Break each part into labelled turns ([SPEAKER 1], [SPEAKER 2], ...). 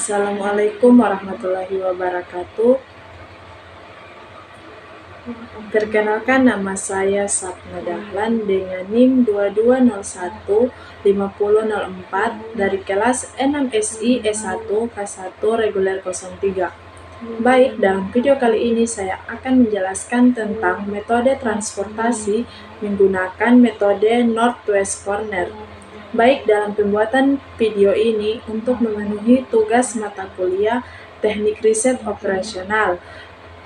[SPEAKER 1] Assalamualaikum warahmatullahi wabarakatuh. Perkenalkan, nama saya Sapna Dahlan dengan NIM 22015004 dari kelas 6SI S1 K1 Reguler 03. Baik, dalam video kali ini saya akan menjelaskan tentang metode transportasi menggunakan metode Northwest Corner. Baik, dalam pembuatan video ini untuk memenuhi tugas mata kuliah Teknik Riset Operasional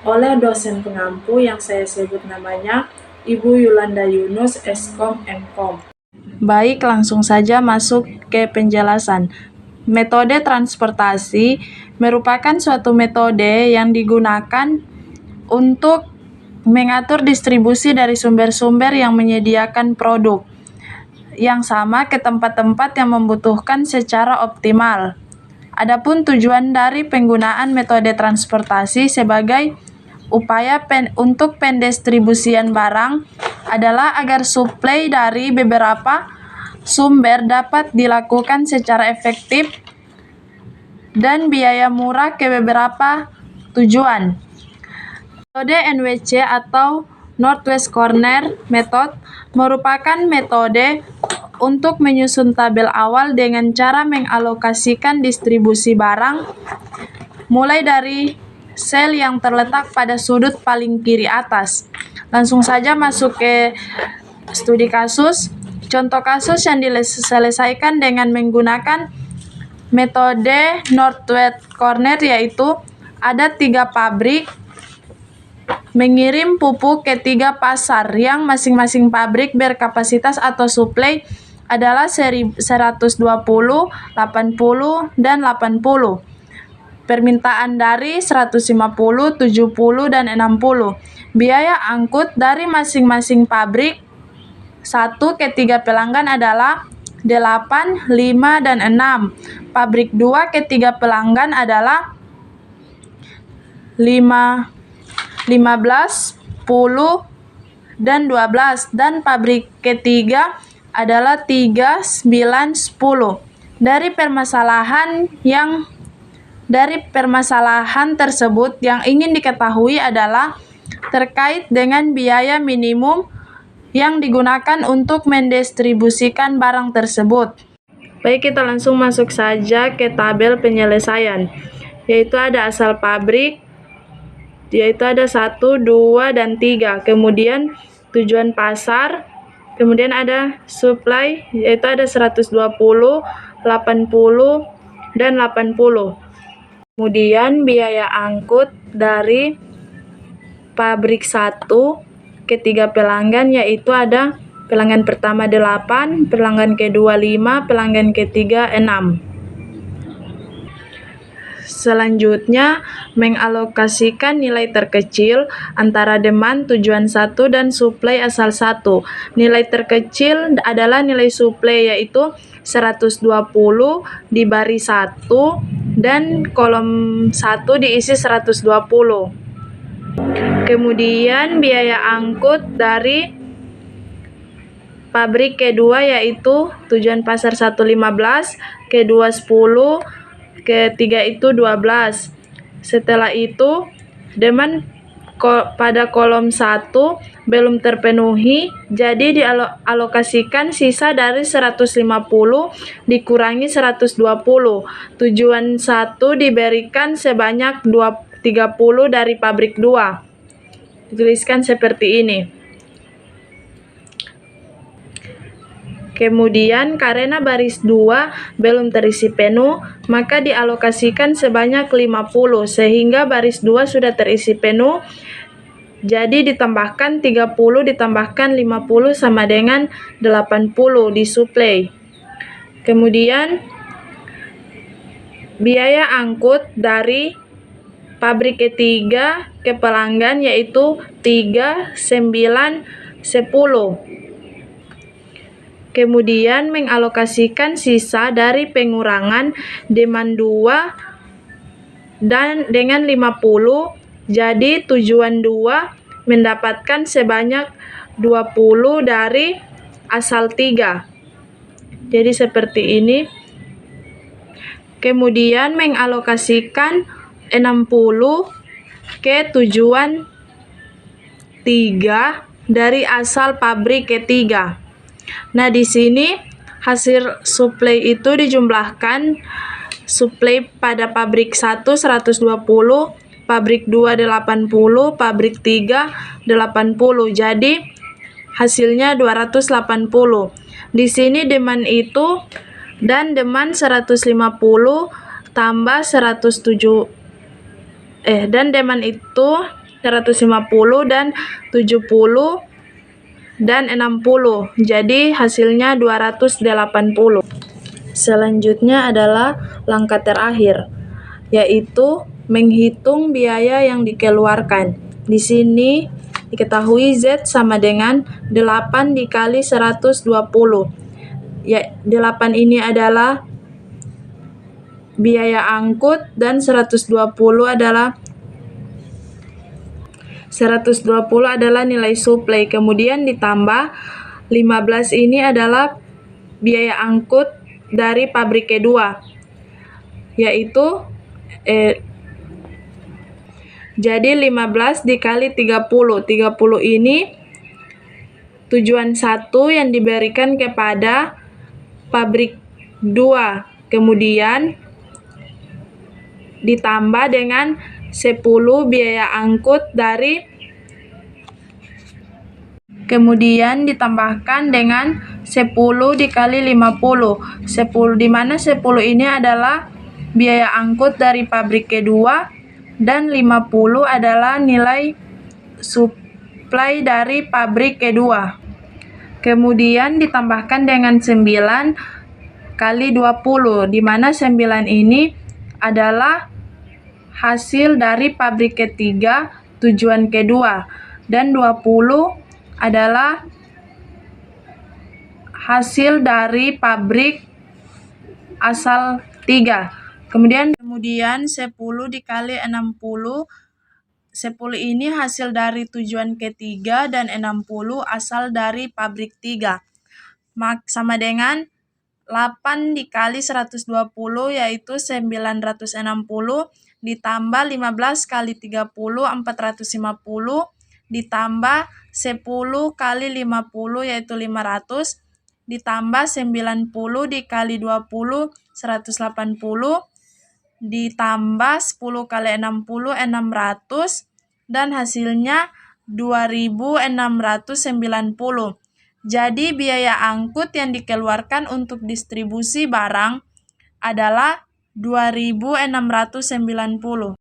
[SPEAKER 1] oleh dosen pengampu yang saya sebut namanya Ibu Yulanda Yunus, Eskom Mkom. Baik, langsung saja masuk ke penjelasan. Metode transportasi merupakan suatu metode yang digunakan untuk mengatur distribusi dari sumber-sumber yang menyediakan produk yang sama ke tempat-tempat yang membutuhkan secara optimal. Adapun tujuan dari penggunaan metode transportasi sebagai upaya untuk pendistribusian barang adalah agar suplai dari beberapa sumber dapat dilakukan secara efektif dan biaya murah ke beberapa tujuan. Metode NWC atau Northwest Corner Method merupakan metode untuk menyusun tabel awal dengan cara mengalokasikan distribusi barang mulai dari sel yang terletak pada sudut paling kiri atas. Langsung saja masuk ke studi kasus. Contoh kasus yang diselesaikan dengan menggunakan metode Northwest Corner yaitu ada 3 pabrik mengirim pupuk ke 3 pasar yang masing-masing pabrik berkapasitas atau suplai adalah 120, 80, dan 80. Permintaan dari 150, 70, dan 60. Biaya angkut dari masing-masing pabrik 1 ke 3 pelanggan adalah 8, 5, dan 6. Pabrik 2 ke 3 pelanggan adalah 5, 15, 10, dan 12. Dan pabrik ketiga adalah 3, 9, 10. Dari permasalahan tersebut yang ingin diketahui adalah terkait dengan biaya minimum yang digunakan untuk mendistribusikan barang tersebut. Baik, kita langsung masuk saja ke tabel penyelesaian, yaitu ada asal pabrik, yaitu ada 1, 2, dan 3. Kemudian tujuan pasar, kemudian ada supply, yaitu ada 120, 80, dan 80. Kemudian biaya angkut dari pabrik 1 ke 3 pelanggan, yaitu ada pelanggan pertama 8, pelanggan kedua 5, pelanggan ketiga 6. Selanjutnya, mengalokasikan nilai terkecil antara demand tujuan 1 dan suplai asal 1. Nilai terkecil adalah nilai suplai, yaitu 120 di baris 1 dan kolom 1 diisi 120. Kemudian biaya angkut dari pabrik kedua yaitu tujuan pasar 1 15, kedua 10, ketiga itu 12. Setelah itu demand pada kolom 1 belum terpenuhi, jadi dialokasikan sisa dari 150 dikurangi 120. Tujuan 1 diberikan sebanyak 30 dari pabrik 2. Dituliskan seperti ini. Kemudian karena baris 2 belum terisi penuh, maka dialokasikan sebanyak 50 sehingga baris 2 sudah terisi penuh. Jadi ditambahkan 30 ditambahkan 50 sama dengan 80 di suplai. Kemudian biaya angkut dari pabrik ketiga ke pelanggan yaitu 3, 9, 10. Kemudian mengalokasikan sisa dari pengurangan demand 2 dan dengan 50. Jadi tujuan 2 mendapatkan sebanyak 20 dari asal 3. Jadi seperti ini. kemudian mengalokasikan 60 ke tujuan 3 dari asal pabrik ketiga. Nah, di sini hasil suplai itu dijumlahkan. Suplai pada pabrik 1 120, pabrik 2 80, pabrik 3 80. Jadi hasilnya 280. Di sini demand itu dan demand 150 tambah 107 dan demand itu 150 dan 70 dan 60. Jadi hasilnya 280. Selanjutnya adalah langkah terakhir, yaitu menghitung biaya yang dikeluarkan. Di sini diketahui Z sama dengan 8 dikali 120. Ya, 8 ini adalah biaya angkut dan 120 adalah nilai suplai. Kemudian ditambah 15 ini adalah biaya angkut dari pabrik kedua, yaitu jadi 15 dikali 30. 30 ini tujuan 1 yang diberikan kepada pabrik 2. Kemudian ditambah dengan 10 biaya angkut dari, kemudian ditambahkan dengan 10 dikali 50. 10 di mana 10 ini adalah biaya angkut dari pabrik kedua dan 50 adalah nilai suplai dari pabrik kedua. Kemudian ditambahkan dengan 9 kali 20, di mana 9 ini adalah hasil dari pabrik ketiga tujuan kedua dan 20 adalah hasil dari pabrik asal 3. Kemudian 10 dikali 60. 10 ini hasil dari tujuan ketiga dan 60 asal dari pabrik 3. Sama dengan 8 dikali 120 yaitu 960 ditambah 15 kali 30 450 ditambah 10 kali 50 yaitu 500 ditambah 90 dikali 20 180 ditambah 10 kali 60 600 dan hasilnya 2690. Jadi biaya angkut yang dikeluarkan untuk distribusi barang adalah 2690.